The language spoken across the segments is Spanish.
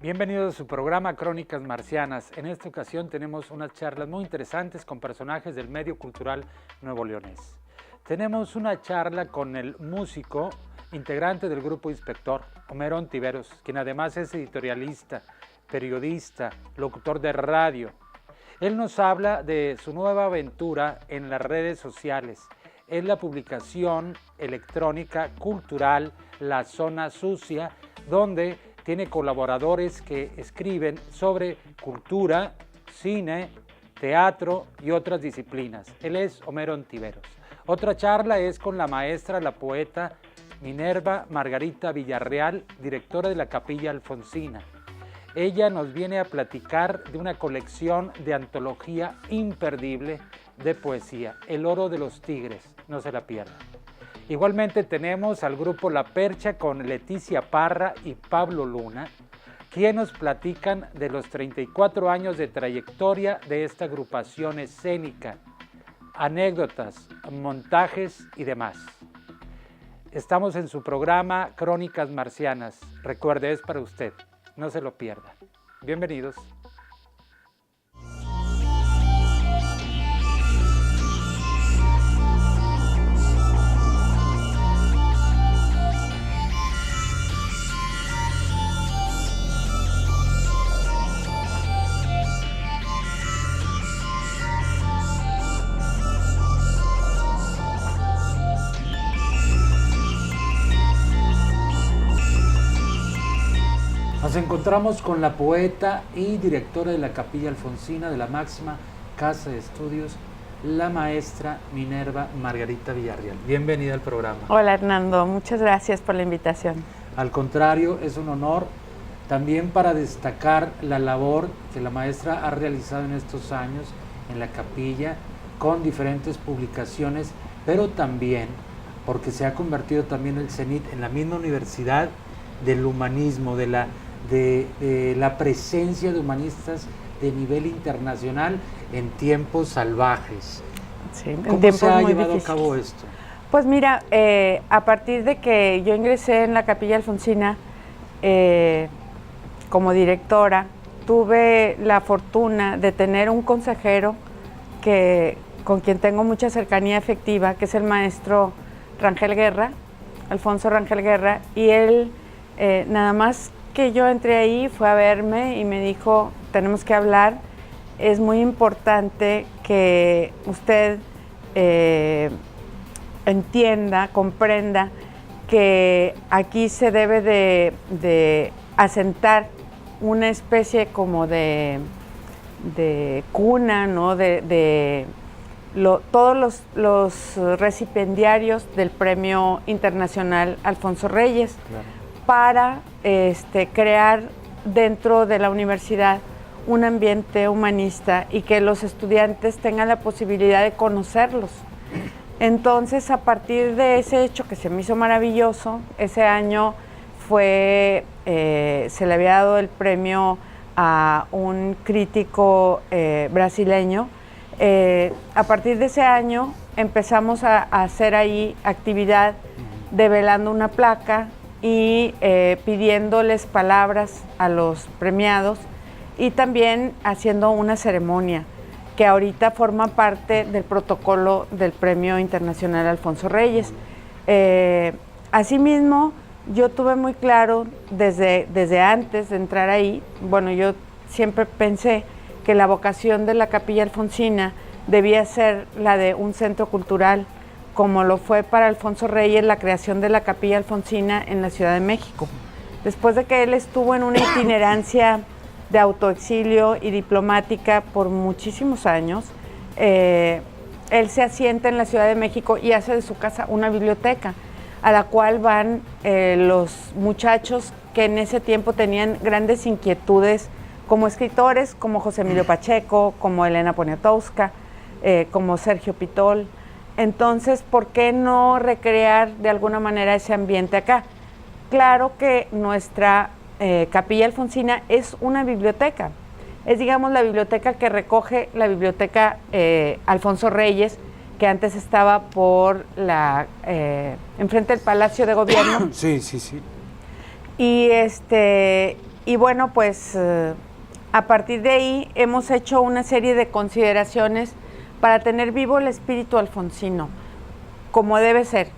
Bienvenidos a su programa Crónicas Marcianas. En esta ocasión tenemos unas charlas muy interesantes con personajes del medio cultural nuevoleonés. Tenemos una charla con el músico, integrante del grupo Inspector, Homero Ontiveros, quien además es editorialista, periodista, locutor de radio. Él nos habla de su nueva aventura en las redes sociales. Es la publicación electrónica cultural La Zona Sucia, donde tiene colaboradores que escriben sobre cultura, cine, teatro y otras disciplinas. Él es Homero Ontiveros. Otra charla es con la maestra, la poeta Minerva Margarita Villarreal, directora de la Capilla Alfonsina. Ella nos viene a platicar de una colección de antología imperdible de poesía, El Oro de los Tigres, no se la pierdan. Igualmente tenemos al grupo La Percha con Leticia Parra y Pablo Luna, quienes nos platican de los 34 años de trayectoria de esta agrupación escénica, anécdotas, montajes y demás. Estamos en su programa Crónicas Marcianas. Recuerde, es para usted. No se lo pierda. Bienvenidos. Nos encontramos con la poeta y directora de la Capilla Alfonsina de la máxima casa de estudios, la maestra Minerva Margarita Villarreal. Bienvenida al programa. Hola Hernando, muchas gracias por la invitación. Al contrario, es un honor también para destacar la labor que la maestra ha realizado en estos años en la capilla con diferentes publicaciones, pero también porque se ha convertido también el CENIT en la misma universidad del humanismo, de la presencia de humanistas de nivel internacional en tiempos salvajes. Sí, ¿Cómo se ha llevado a cabo esto? Pues mira, a partir de que yo ingresé en la Capilla Alfonsina como directora, tuve la fortuna de tener un consejero con quien tengo mucha cercanía afectiva, que es el maestro Rangel Guerra, Alfonso Rangel Guerra, y él nada más que yo entré ahí, fue a verme y me dijo, tenemos que hablar, es muy importante que usted entienda, comprenda que aquí se debe de asentar una especie como de cuna, ¿no? Todos los recipiendarios del Premio Internacional Alfonso Reyes. Claro. Para crear dentro de la universidad un ambiente humanista y que los estudiantes tengan la posibilidad de conocerlos. Entonces, a partir de ese hecho que se me hizo maravilloso, ese año se le había dado el premio a un crítico brasileño. A partir de ese año empezamos a hacer ahí actividad develando una placa y pidiéndoles palabras a los premiados y también haciendo una ceremonia que ahorita forma parte del protocolo del Premio Internacional Alfonso Reyes. Asimismo, yo tuve muy claro desde antes de entrar ahí, bueno, yo siempre pensé que la vocación de la Capilla Alfonsina debía ser la de un centro cultural, como lo fue para Alfonso Reyes la creación de la Capilla Alfonsina en la Ciudad de México. Después de que él estuvo en una itinerancia de autoexilio y diplomática por muchísimos años, él se asienta en la Ciudad de México y hace de su casa una biblioteca, a la cual van los muchachos que en ese tiempo tenían grandes inquietudes como escritores, como José Emilio Pacheco, como Elena Poniatowska, como Sergio Pitol. Entonces, ¿por qué no recrear de alguna manera ese ambiente acá? Claro que nuestra Capilla Alfonsina es una biblioteca, es digamos la biblioteca que recoge la biblioteca Alfonso Reyes, que antes estaba por enfrente del Palacio de Gobierno. Sí, sí, sí. Y y bueno, pues a partir de ahí hemos hecho una serie de consideraciones para tener vivo el espíritu alfonsino, como debe ser,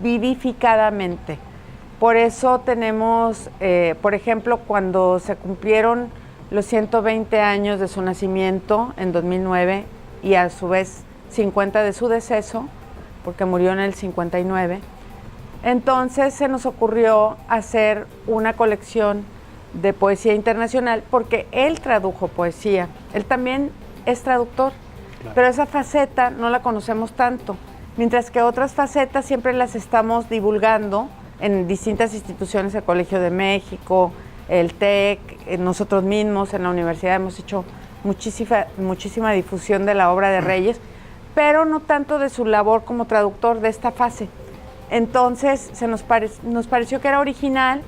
vivificadamente. Por eso tenemos, por ejemplo, cuando se cumplieron los 120 años de su nacimiento en 2009 y a su vez 50 de su deceso, porque murió en el 59, entonces se nos ocurrió hacer una colección de poesía internacional, porque él tradujo poesía, él también es traductor, claro, pero esa faceta no la conocemos tanto, mientras que otras facetas siempre las estamos divulgando en distintas instituciones, el Colegio de México, el TEC, nosotros mismos en la universidad hemos hecho muchísima difusión de la obra de Reyes, pero no tanto de su labor como traductor de esta fase. Entonces nos pareció que era original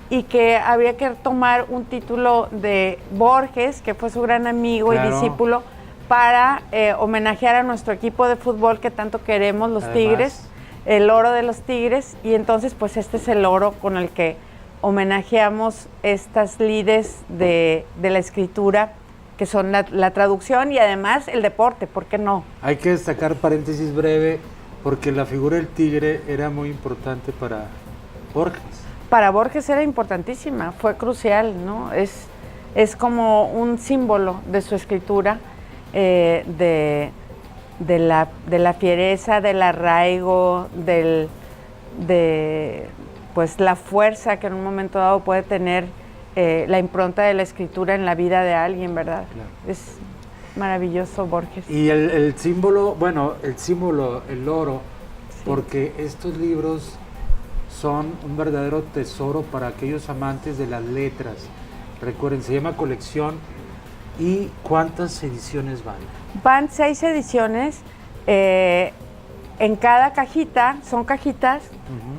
y que había que tomar un título de Borges, que fue su gran amigo, claro, y discípulo, para homenajear a nuestro equipo de fútbol que tanto queremos, los Además, Tigres, el oro de los Tigres, y entonces pues este es el oro con el que homenajeamos estas lides de la escritura, que son la traducción y además el deporte, ¿por qué no? Hay que destacar, paréntesis breve, porque la figura del tigre era muy importante para Borges. Para Borges era importantísima, fue crucial, ¿no? Es como un símbolo de su escritura, de la fiereza, del arraigo, pues la fuerza que en un momento dado puede tener la impronta de la escritura en la vida de alguien, ¿verdad? Claro. Es maravilloso Borges. Y el símbolo, el oro, sí, porque estos libros son un verdadero tesoro para aquellos amantes de las letras. Recuerden, se llama colección. ¿Y cuántas ediciones van? Van 6 ediciones. En cada cajita, son cajitas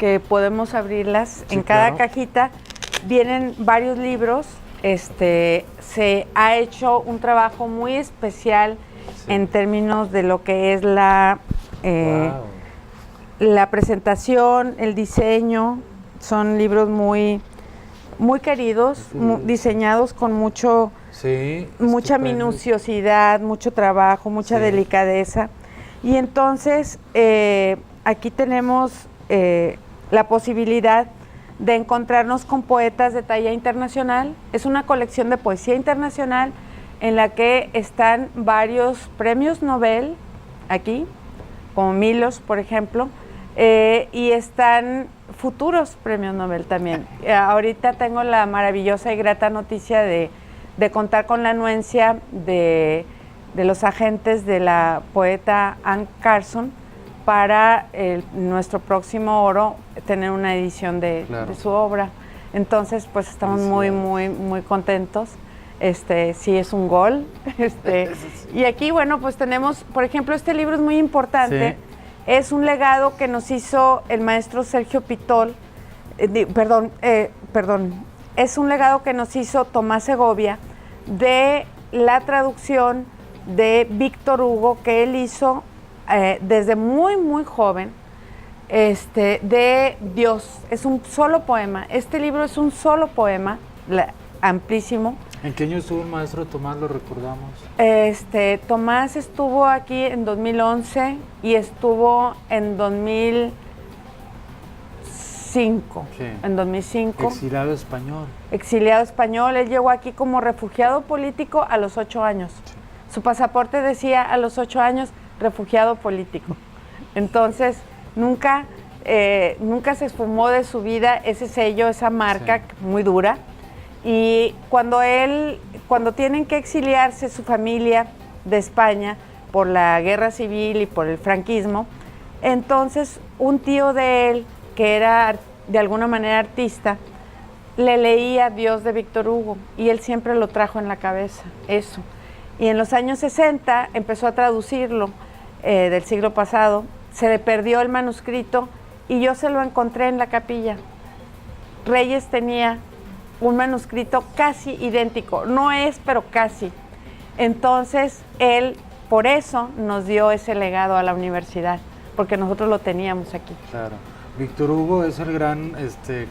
que podemos abrirlas. Sí, en cada cajita vienen varios libros. Se ha hecho un trabajo muy especial, sí, en términos de lo que es la presentación, el diseño. Son libros muy queridos, sí, diseñados con mucha minuciosidad, mucho trabajo, mucha, sí, delicadeza. Y entonces aquí tenemos la posibilidad de encontrarnos con poetas de talla internacional. Es una colección de poesía internacional en la que están varios premios Nobel, aquí, como Milos, por ejemplo, y están futuros premios Nobel también. Ahorita tengo la maravillosa y grata noticia de contar con la anuencia de los agentes de la poeta Anne Carson para nuestro próximo oro tener una edición de su obra. Entonces, pues estamos muy contentos. Sí es un gol. Y aquí, bueno, pues tenemos, por ejemplo, este libro es muy importante. Sí. Es un legado que nos hizo el maestro Sergio Pitol, es un legado que nos hizo Tomás Segovia de la traducción de Víctor Hugo que él hizo desde muy joven, de Dios. Es un solo poema. Este libro es un solo poema, amplísimo. ¿En qué año estuvo el maestro Tomás? ¿Lo recordamos? Tomás estuvo aquí en 2011 y estuvo en 2005. Sí. En 2005. Exiliado español. Exiliado español. Él llegó aquí como refugiado político a los 8 años. Sí. Su pasaporte decía a los 8 años refugiado político. Entonces, nunca se esfumó de su vida ese sello, esa marca, sí, muy dura. Y cuando tienen que exiliarse su familia de España por la guerra civil y por el franquismo, entonces un tío de él, que era de alguna manera artista, le leía Dios de Víctor Hugo y él siempre lo trajo en la cabeza, eso. Y en los años 60 empezó a traducirlo del siglo pasado, se le perdió el manuscrito y yo se lo encontré en la capilla. Reyes tenía un manuscrito casi idéntico, no es, pero casi. Entonces, él por eso nos dio ese legado a la universidad, porque nosotros lo teníamos aquí. Claro. Víctor Hugo es el gran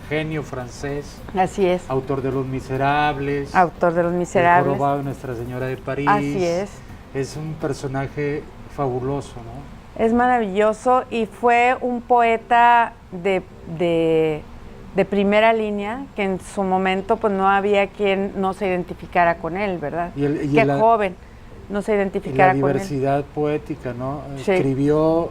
genio francés. Así es. Autor de Los Miserables. Autor de Los Miserables. El jorobado de Nuestra Señora de París. Así es. Es un personaje fabuloso, ¿no? Es maravilloso y fue un poeta de primera línea, que en su momento pues no había quien no se identificara con él, ¿verdad? Qué joven no se identificara con él. La diversidad poética, ¿no? Sí. Escribió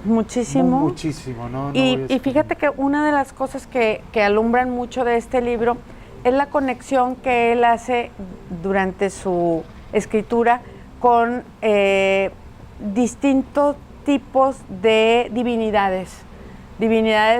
muchísimo. Muchísimo, ¿no? Y fíjate que una de las cosas que alumbran mucho de este libro es la conexión que él hace durante su escritura con distintos tipos de divinidades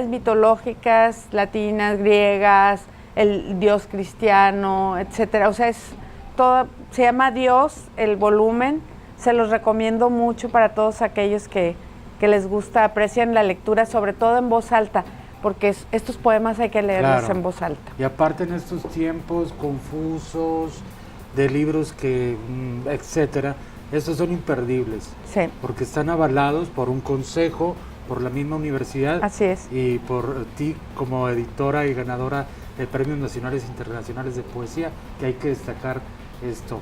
mitológicas, latinas, griegas, el dios cristiano, etcétera. O sea, se llama Dios, el volumen. Se los recomiendo mucho para todos aquellos que les gusta, aprecian la lectura, sobre todo en voz alta, porque estos poemas hay que leerlos en voz alta. Y aparte en estos tiempos confusos, de libros etcétera, estos son imperdibles. Sí. Porque están avalados por un consejo, por la misma universidad. Así es. Y por ti como editora y ganadora de premios nacionales e internacionales de poesía, que hay que destacar esto.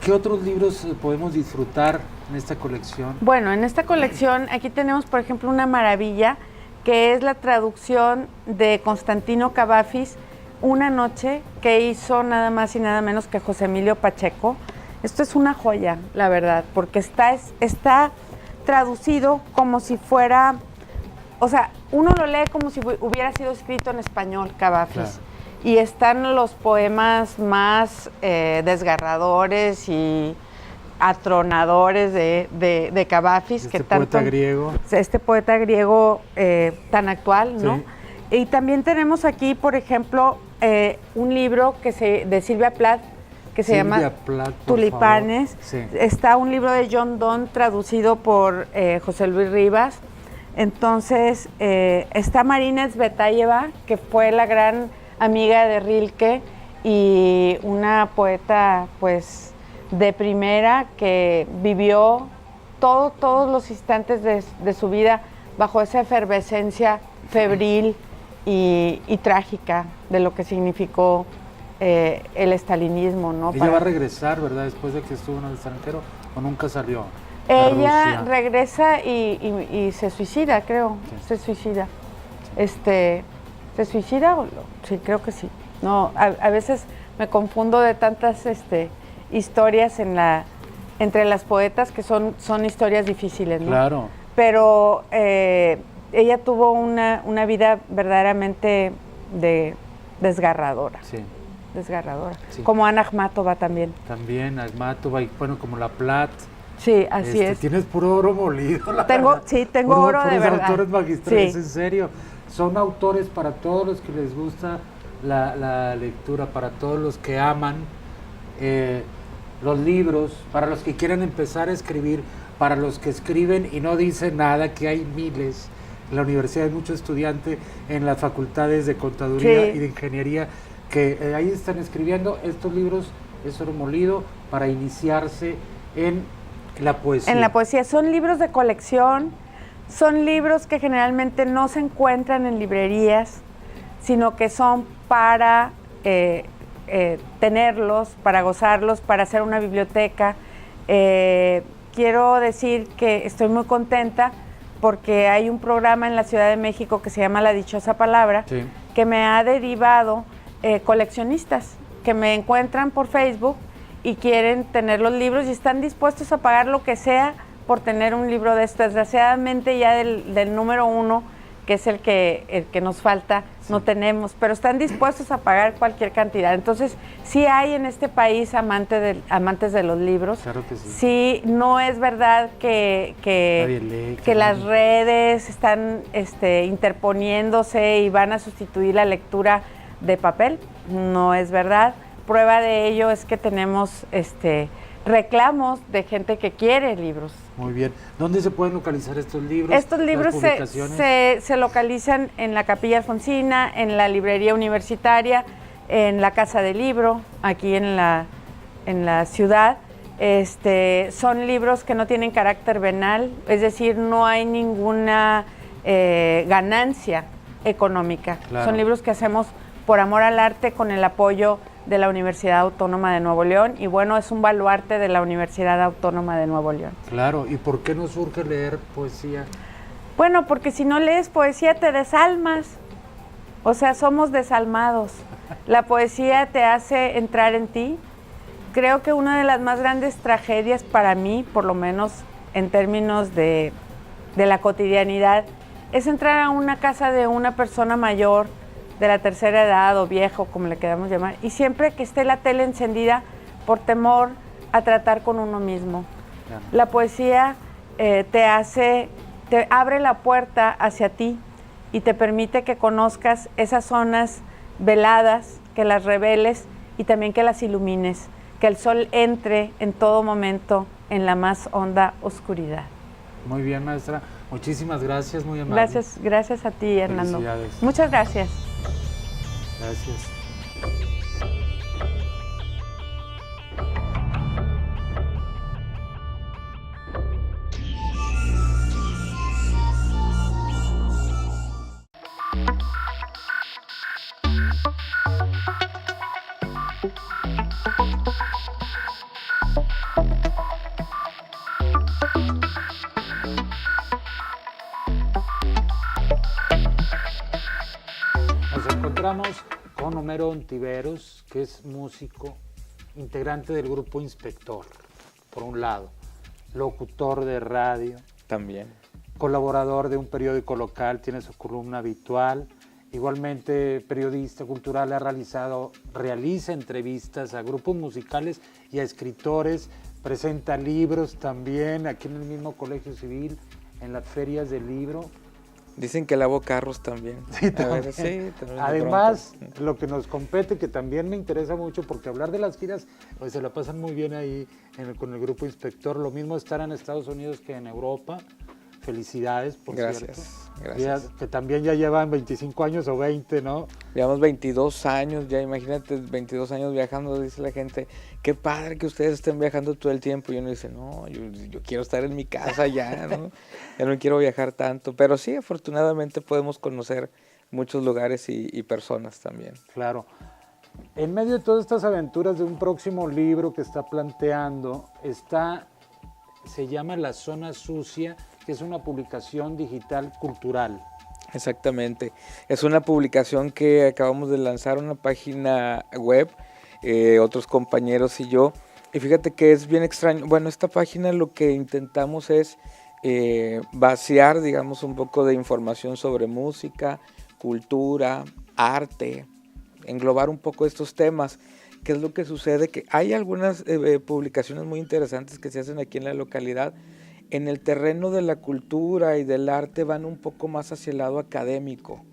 ¿Qué otros libros podemos disfrutar en esta colección? Bueno, en esta colección aquí tenemos, por ejemplo, una maravilla, que es la traducción de Constantino Cavafis, Una noche, que hizo nada más y nada menos que José Emilio Pacheco. Esto es una joya, la verdad, porque está traducido como si fuera, o sea, uno lo lee como si hubiera sido escrito en español, Cavafis. Claro. Y están los poemas más desgarradores y atronadores de Cavafis. Este poeta griego tan actual, ¿no? Sí. Y también tenemos aquí, por ejemplo, un libro de Silvia Plath, que se llama Tulipanes. Sí. Está un libro de John Donne traducido por José Luis Rivas. Entonces, está Marina Tsvetaeva, que fue la gran amiga de Rilke y una poeta pues de primera, que vivió todos los instantes de su vida bajo esa efervescencia febril y trágica de lo que significó el estalinismo, ¿no? Ella va a regresar, ¿verdad? Después de que estuvo en el extranjero, ¿o nunca salió? Ella regresa y se suicida, creo. Sí. Se suicida. ¿Se suicida o no? Sí, creo que sí. No, a veces me confundo de tantas historias entre las poetas, que son historias difíciles, ¿no? Claro. Pero ella tuvo una vida verdaderamente desgarradora. Sí. Desgarradora. Sí. Como Ana Akhmatova también. También Akhmatova, y bueno, como la Plath. Sí, así es. Tienes puro oro molido. Tengo oro de verdad. Autores magistrales, sí. En serio. Son autores para todos los que les gusta la lectura, para todos los que aman los libros, para los que quieren empezar a escribir, para los que escriben y no dicen nada, que hay miles. En la universidad hay muchos estudiantes, en las facultades de contaduría y de ingeniería, que ahí están escribiendo. Estos libros es oro molido para iniciarse en la poesía. En la poesía. Son libros de colección, son libros que generalmente no se encuentran en librerías, sino que son para tenerlos, para gozarlos, para hacer una biblioteca. Quiero decir que estoy muy contenta porque hay un programa en la Ciudad de México que se llama La Dichosa Palabra, sí, que me ha derivado coleccionistas que me encuentran por Facebook y quieren tener los libros y están dispuestos a pagar lo que sea por tener un libro de esto. Desgraciadamente ya del número 1, que es el que nos falta, sí, no tenemos, pero están dispuestos a pagar cualquier cantidad. Entonces, sí hay en este país amantes de los libros. Claro que sí. Sí, no es verdad que las redes están interponiéndose y van a sustituir la lectura de papel. No es verdad. Prueba de ello es que tenemos reclamos de gente que quiere libros. Muy bien. ¿Dónde se pueden localizar estos libros? Estos libros se localizan en la Capilla Alfonsina, en la Librería Universitaria, en la Casa del Libro, aquí en la ciudad. Son libros que no tienen carácter venal, es decir, no hay ninguna ganancia económica. Claro. Son libros que hacemos por amor al arte con el apoyo de la Universidad Autónoma de Nuevo León y bueno, es un baluarte de la Universidad Autónoma de Nuevo León. Claro, ¿y por qué nos surge leer poesía? Bueno, porque si no lees poesía te desalmas, o sea, somos desalmados. La poesía te hace entrar en ti. Creo que una de las más grandes tragedias para mí, por lo menos en términos de la cotidianidad, es entrar a una casa de una persona mayor, de la tercera edad o viejo, como le queramos llamar, y siempre que esté la tele encendida por temor a tratar con uno mismo. Claro. La poesía te abre la puerta hacia ti y te permite que conozcas esas zonas veladas, que las reveles y también que las ilumines, que el sol entre en todo momento en la más honda oscuridad. Muy bien, maestra. Muchísimas gracias, muy amable. Gracias a ti, Hernando. Felicidades. Muchas gracias. Gracias. Nos encontramos con Homero Ontiveros, que es músico, integrante del grupo Inspector, por un lado, locutor de radio. También. Colaborador de un periódico local, tiene su columna habitual. Igualmente periodista cultural, realiza entrevistas a grupos musicales y a escritores, presenta libros también aquí en el mismo Colegio Civil, en las ferias del libro. Dicen que lavo carros también. Sí, también. También Además, lo que nos compete, que también me interesa mucho, porque hablar de las giras, pues se la pasan muy bien ahí con el grupo Inspector. Lo mismo estar en Estados Unidos que en Europa. Felicidades, por cierto. Gracias. Que también ya llevan 25 años o 20, ¿no? Llevamos 22 años, ya imagínate, 22 años viajando, dice la gente. Qué padre que ustedes estén viajando todo el tiempo. Y uno dice, no, yo quiero estar en mi casa ya, ¿no? Ya no quiero viajar tanto. Pero sí, afortunadamente podemos conocer muchos lugares y personas también. Claro. En medio de todas estas aventuras de un próximo libro que está planteando, se llama La Zona Sucia, que es una publicación digital cultural. Exactamente. Es una publicación que acabamos de lanzar, una página web, otros compañeros y yo. Y fíjate que es bien extraño. Bueno, esta página lo que intentamos es vaciar, digamos, un poco de información sobre música, cultura, arte, englobar un poco estos temas. ¿Qué es lo que sucede? Que hay algunas publicaciones muy interesantes que se hacen aquí en la localidad. En el terreno de la cultura y del arte van un poco más hacia el lado académico,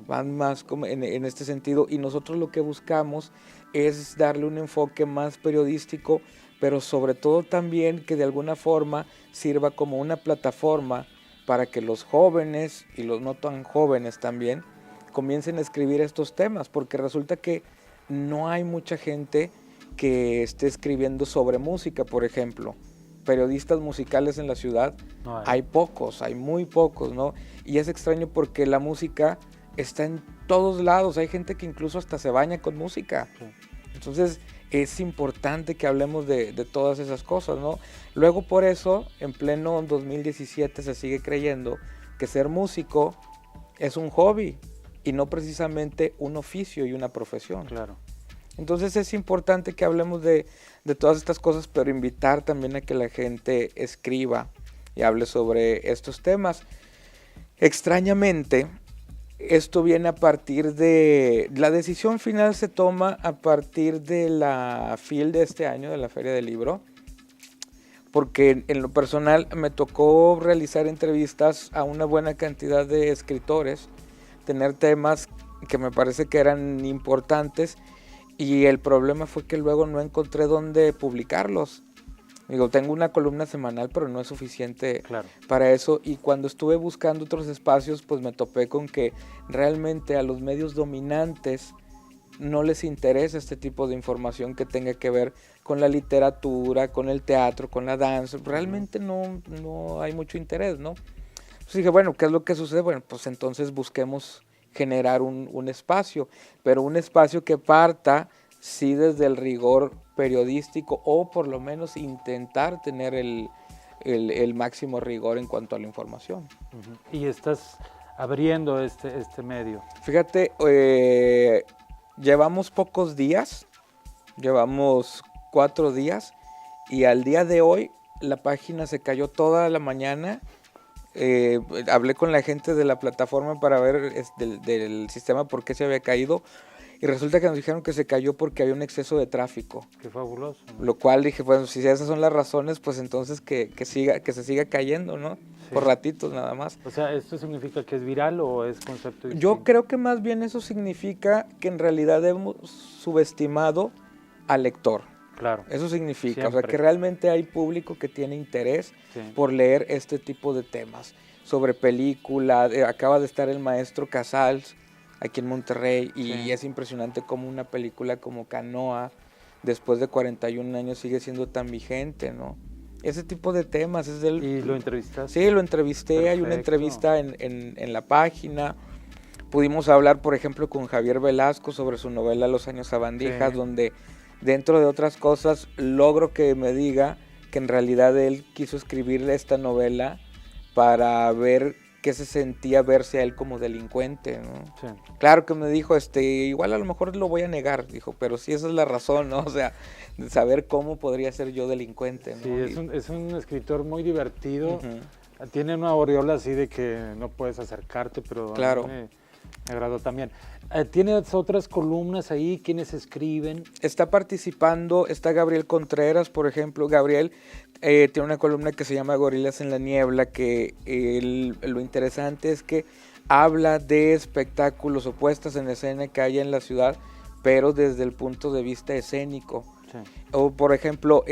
van más como en este sentido, y nosotros lo que buscamos es darle un enfoque más periodístico, pero sobre todo también que de alguna forma sirva como una plataforma para que los jóvenes y los no tan jóvenes también comiencen a escribir estos temas, porque resulta que no hay mucha gente que esté escribiendo sobre música, por ejemplo. Periodistas musicales en la ciudad, no hay pocos, hay muy pocos, ¿no? Y es extraño porque la música está en todos lados, hay gente que incluso hasta se baña con música. Sí. Entonces es importante que hablemos de todas esas cosas, ¿no? Luego por eso, en pleno 2017 se sigue creyendo que ser músico es un hobby y no precisamente un oficio y una profesión. Claro. Entonces es importante que hablemos de todas estas cosas, pero invitar también a que la gente escriba y hable sobre estos temas. Extrañamente, esto viene a partir de... La decisión final se toma a partir de la FIL de este año, de la Feria del Libro, porque en lo personal me tocó realizar entrevistas a una buena cantidad de escritores, tener temas que me parece que eran importantes, y el problema fue que luego no encontré dónde publicarlos. Digo, tengo una columna semanal, pero no es suficiente para eso. Y cuando estuve buscando otros espacios, pues me topé con que realmente a los medios dominantes no les interesa este tipo de información que tenga que ver con la literatura, con el teatro, con la danza. Realmente no hay mucho interés, ¿no? Entonces dije, bueno, ¿qué es lo que sucede? Bueno, pues entonces busquemos generar un espacio, pero un espacio que parta, sí, desde el rigor periodístico o por lo menos intentar tener el máximo rigor en cuanto a la información. Uh-huh. Y estás abriendo este medio. Fíjate, llevamos pocos días, llevamos 4 días y al día de hoy la página se cayó toda la mañana. Hablé con la gente de la plataforma para ver del sistema por qué se había caído y resulta que nos dijeron que se cayó porque había un exceso de tráfico. Qué fabuloso, ¿no? Lo cual dije, bueno, si esas son las razones, pues entonces que se siga cayendo, ¿no? Sí. Por ratitos nada más. O sea, ¿esto significa que es viral o es concepto distinto? Yo creo que más bien eso significa que en realidad hemos subestimado al lector. Claro. Eso significa, Siempre. o sea, que realmente hay público que tiene interés por leer este tipo de temas. Sobre películas, acaba de estar el maestro Casals aquí en Monterrey y es impresionante cómo una película como Canoa, después de 41 años, sigue siendo tan vigente, ¿no? Ese tipo de temas es del... ¿Y lo entrevistaste? Sí, lo entrevisté. Perfecto. Hay una entrevista en la página. Pudimos hablar, por ejemplo, con Javier Velasco sobre su novela Los años sabandijas, donde dentro de otras cosas logro que me diga que en realidad él quiso escribir esta novela para ver qué se sentía verse a él como delincuente, ¿no? Sí. Claro que me dijo, igual a lo mejor lo voy a negar, dijo, pero sí, esa es la razón, ¿no? O sea, de saber cómo podría ser yo delincuente, ¿no? Sí, es un escritor muy divertido, tiene una aureola así de que no puedes acercarte, pero claro. Me agradó también. ¿Tienes otras columnas ahí? ¿Quiénes escriben? Está participando, está Gabriel Contreras, por ejemplo. Gabriel tiene una columna que se llama Gorilas en la Niebla, que lo interesante es que habla de espectáculos o puestas en escena que hay en la ciudad, pero desde el punto de vista escénico. Sí. O, por ejemplo,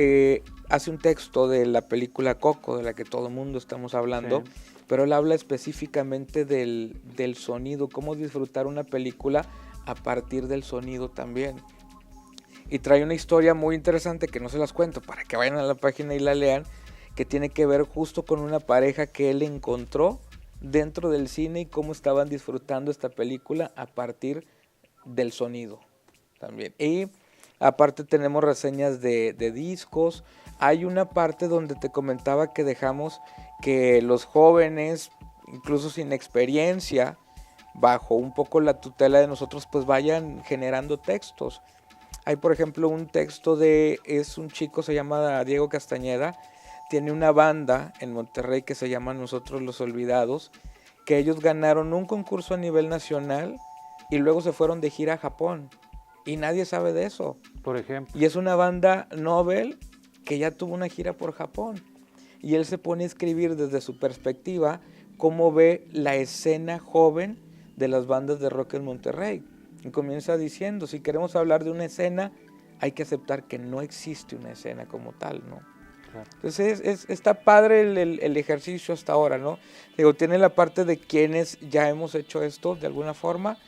hace un texto de la película Coco, de la que todo el mundo estamos hablando, pero él habla específicamente del sonido, cómo disfrutar una película a partir del sonido también. Y trae una historia muy interesante que no se las cuento para que vayan a la página y la lean, que tiene que ver justo con una pareja que él encontró dentro del cine y cómo estaban disfrutando esta película a partir del sonido también. Y aparte tenemos reseñas de discos. Hay una parte donde te comentaba que dejamos que los jóvenes, incluso sin experiencia, bajo un poco la tutela de nosotros, pues vayan generando textos. Hay, por ejemplo, un texto es un chico, se llama Diego Castañeda, tiene una banda en Monterrey que se llama Nosotros los Olvidados, que ellos ganaron un concurso a nivel nacional y luego se fueron de gira a Japón. Y nadie sabe de eso. Por ejemplo. Y es una banda Nobel que ya tuvo una gira por Japón. Y él se pone a escribir desde su perspectiva cómo ve la escena joven de las bandas de rock en Monterrey. Y comienza diciendo, si queremos hablar de una escena, hay que aceptar que no existe una escena como tal, ¿no? Claro. Entonces está padre el ejercicio hasta ahora, ¿no? Digo, tiene la parte de quienes ya hemos hecho esto de alguna forma,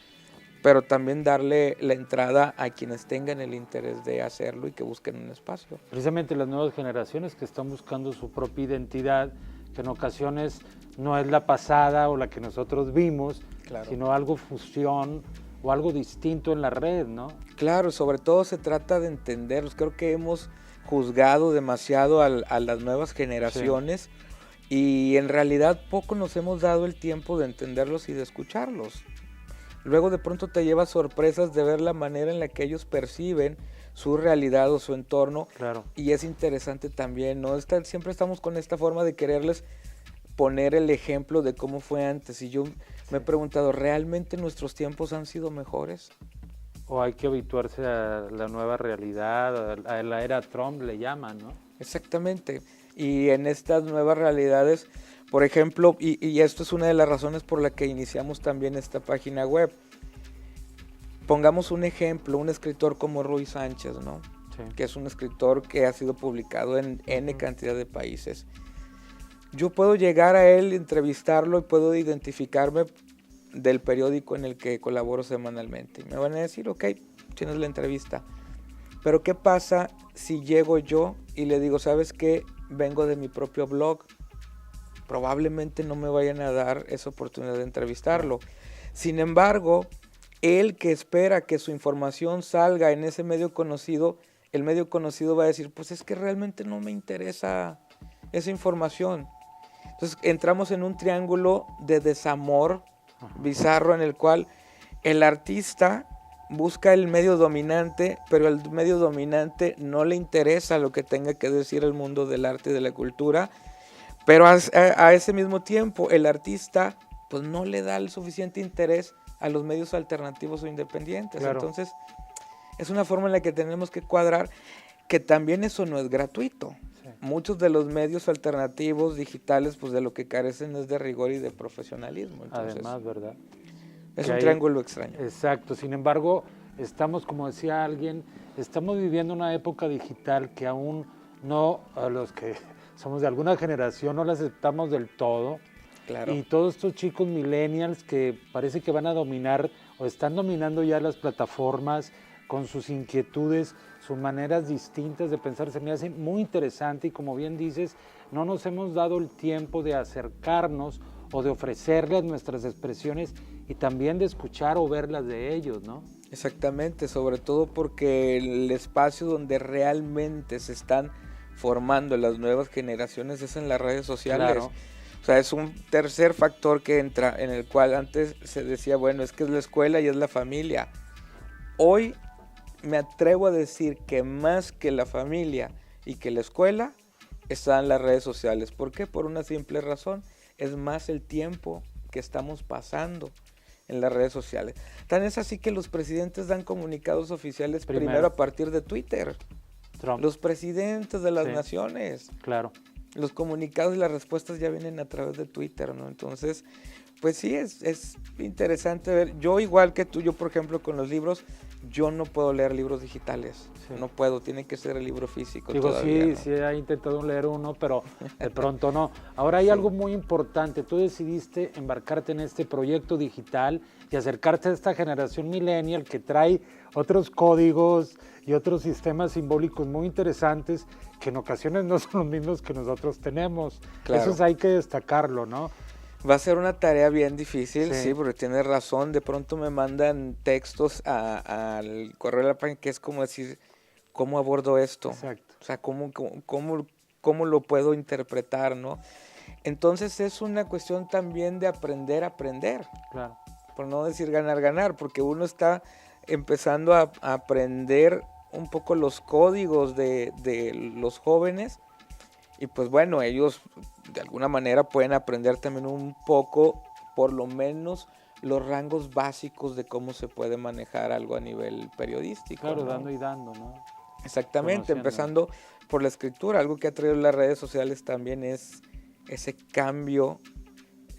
pero también darle la entrada a quienes tengan el interés de hacerlo y que busquen un espacio. Precisamente las nuevas generaciones que están buscando su propia identidad, que en ocasiones no es la pasada o la que nosotros vimos, sino algo fusión o algo distinto en la red, ¿no? Claro, sobre todo se trata de entenderlos. Creo que hemos juzgado demasiado a las nuevas generaciones y en realidad poco nos hemos dado el tiempo de entenderlos y de escucharlos. Luego de pronto te llevas sorpresas de ver la manera en la que ellos perciben su realidad o su entorno. Claro. Y es interesante también, ¿no? Siempre estamos con esta forma de quererles poner el ejemplo de cómo fue antes. Y yo me he preguntado, ¿realmente nuestros tiempos han sido mejores? O hay que habituarse a la nueva realidad, a la era Trump le llaman, ¿no? Exactamente. Y en estas nuevas realidades, por ejemplo, y esto es una de las razones por la que iniciamos también esta página web. Pongamos un ejemplo, un escritor como Ruy Sánchez, ¿no? Sí. Que es un escritor que ha sido publicado en N cantidad de países. Yo puedo llegar a él, entrevistarlo y puedo identificarme del periódico en el que colaboro semanalmente. Me van a decir, ok, tienes la entrevista. Pero ¿qué pasa si llego yo y le digo, ¿sabes qué? Vengo de mi propio blog. probablemente no me vayan a dar esa oportunidad de entrevistarlo. Sin embargo, él que espera que su información salga en ese medio conocido, el medio conocido va a decir, pues es que realmente no me interesa esa información. Entonces entramos en un triángulo de desamor bizarro en el cual el artista busca el medio dominante, pero el medio dominante no le interesa lo que tenga que decir el mundo del arte y de la cultura, pero a ese mismo tiempo el artista pues no le da el suficiente interés a los medios alternativos o independientes. Claro. Entonces es una forma en la que tenemos que cuadrar, que también eso no es gratuito. Sí. Muchos de los medios alternativos digitales pues de lo que carecen es de rigor y de profesionalismo. Entonces, además, ¿verdad? Es un triángulo extraño. Exacto, sin embargo, estamos, como decía alguien, estamos viviendo una época digital que aún no, a los que somos de alguna generación, no la aceptamos del todo. Claro. Y todos estos chicos millennials que parece que van a dominar o están dominando ya las plataformas con sus inquietudes, sus maneras distintas de pensar, se me hace muy interesante y como bien dices, no nos hemos dado el tiempo de acercarnos o de ofrecerles nuestras expresiones y también de escuchar o ver las de ellos, ¿no? Exactamente, sobre todo porque el espacio donde realmente se están formando las nuevas generaciones es en las redes sociales. Claro. O sea, es un tercer factor que entra, en el cual antes se decía, bueno, es que es la escuela y es la familia. Hoy me atrevo a decir que más que la familia y que la escuela están las redes sociales. ¿Por qué? Por una simple razón, es más el tiempo que estamos pasando en las redes sociales. Tan es así que los presidentes dan comunicados oficiales primero a partir de Twitter. Trump. Los presidentes de las naciones. Claro. Los comunicados y las respuestas ya vienen a través de Twitter, ¿no? Entonces, pues sí, es interesante ver. Yo igual que tú, yo por ejemplo con los libros, yo no puedo leer libros digitales. Sí. No puedo, tiene que ser el libro físico. Digo, todavía, sí, ¿no? sí he intentado leer uno, pero de pronto no. Ahora hay algo muy importante. Tú decidiste embarcarte en este proyecto digital y acercarte a esta generación millennial que trae otros códigos y otros sistemas simbólicos muy interesantes que en ocasiones no son los mismos que nosotros tenemos. Claro. Eso hay que destacarlo, ¿no? Va a ser una tarea bien difícil, sí, porque tienes razón. De pronto me mandan textos al correo de la página que es como decir, ¿cómo abordo esto? Exacto. O sea, ¿cómo lo puedo interpretar, no? Entonces es una cuestión también de aprender a aprender. Claro. Por no decir ganar, porque uno está empezando a aprender un poco los códigos de los jóvenes y pues bueno, ellos de alguna manera pueden aprender también un poco, por lo menos los rangos básicos de cómo se puede manejar algo a nivel periodístico. Claro, ¿no? dando y dando, ¿no? Exactamente, empezando por la escritura. Algo que ha traído las redes sociales también es ese cambio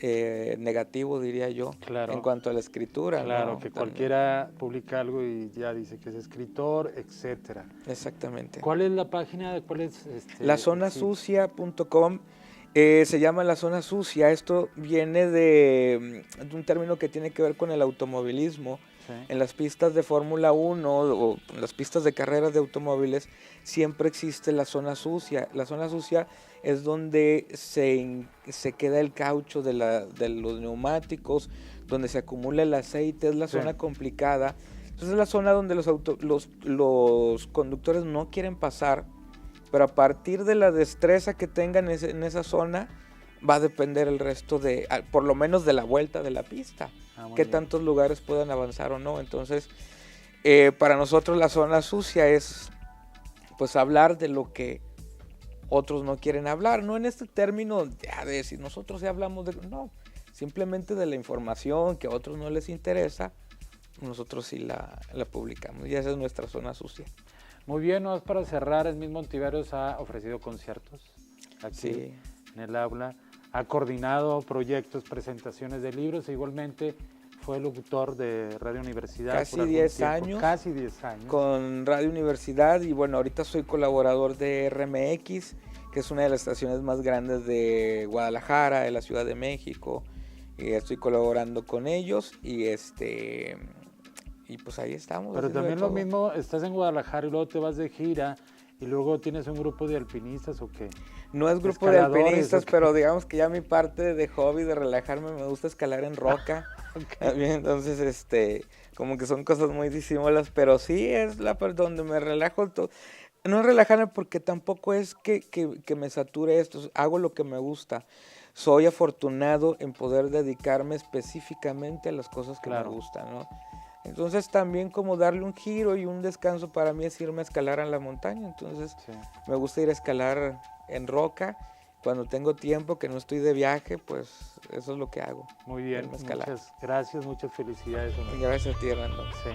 negativo, diría yo, claro, en cuanto a la escritura. Claro, ¿no? que cualquiera publica algo y ya dice que es escritor, etcétera. Exactamente. ¿Cuál es la página? ¿Cuál es? Lazonasucia.com. Se llama La Zona Sucia. Esto viene de un término que tiene que ver con el automovilismo. Sí. En las pistas de Fórmula 1 o en las pistas de carreras de automóviles siempre existe la zona sucia. La zona sucia es donde se queda el caucho de los neumáticos, donde se acumula el aceite, es la zona complicada. Entonces es la zona donde los conductores no quieren pasar, pero a partir de la destreza que tengan en esa zona va a depender el resto por lo menos de la vuelta de la pista, qué tantos lugares puedan avanzar o no. Entonces para nosotros la zona sucia es pues hablar de lo que otros no quieren hablar, no en este término de decir nosotros ya hablamos no, simplemente de la información que a otros no les interesa, nosotros sí la publicamos y esa es nuestra zona sucia. Muy bien, ¿no? Para cerrar, el mismo Ontiveros ha ofrecido conciertos aquí en el aula, ha coordinado proyectos, presentaciones de libros e igualmente fue locutor de Radio Universidad. Casi 10 años. Casi 10 años. Con Radio Universidad y bueno, ahorita soy colaborador de RMX, que es una de las estaciones más grandes de Guadalajara, de la Ciudad de México. Y estoy colaborando con ellos y y pues ahí estamos. Pero también lo mismo, estás en Guadalajara y luego te vas de gira ¿Y luego tienes un grupo de alpinistas o qué? No es grupo de ¿Escaladores alpinistas, o qué? pero digamos que ya mi parte de hobby, de relajarme, me gusta escalar en roca. También, entonces, como que son cosas muy disímiles, pero sí es la parte donde me relajo. No es relajarme porque tampoco es que me sature esto, hago lo que me gusta. Soy afortunado en poder dedicarme específicamente a las cosas que Claro. me gustan, ¿no? Entonces también como darle un giro y un descanso para mí es irme a escalar a la montaña. Entonces Sí. me gusta ir a escalar en roca. Cuando tengo tiempo, que no estoy de viaje, pues eso es lo que hago. Muy bien, irme a escalar. muchas gracias, muchas felicidades. Omar. Gracias a ti, Hernando. Sí.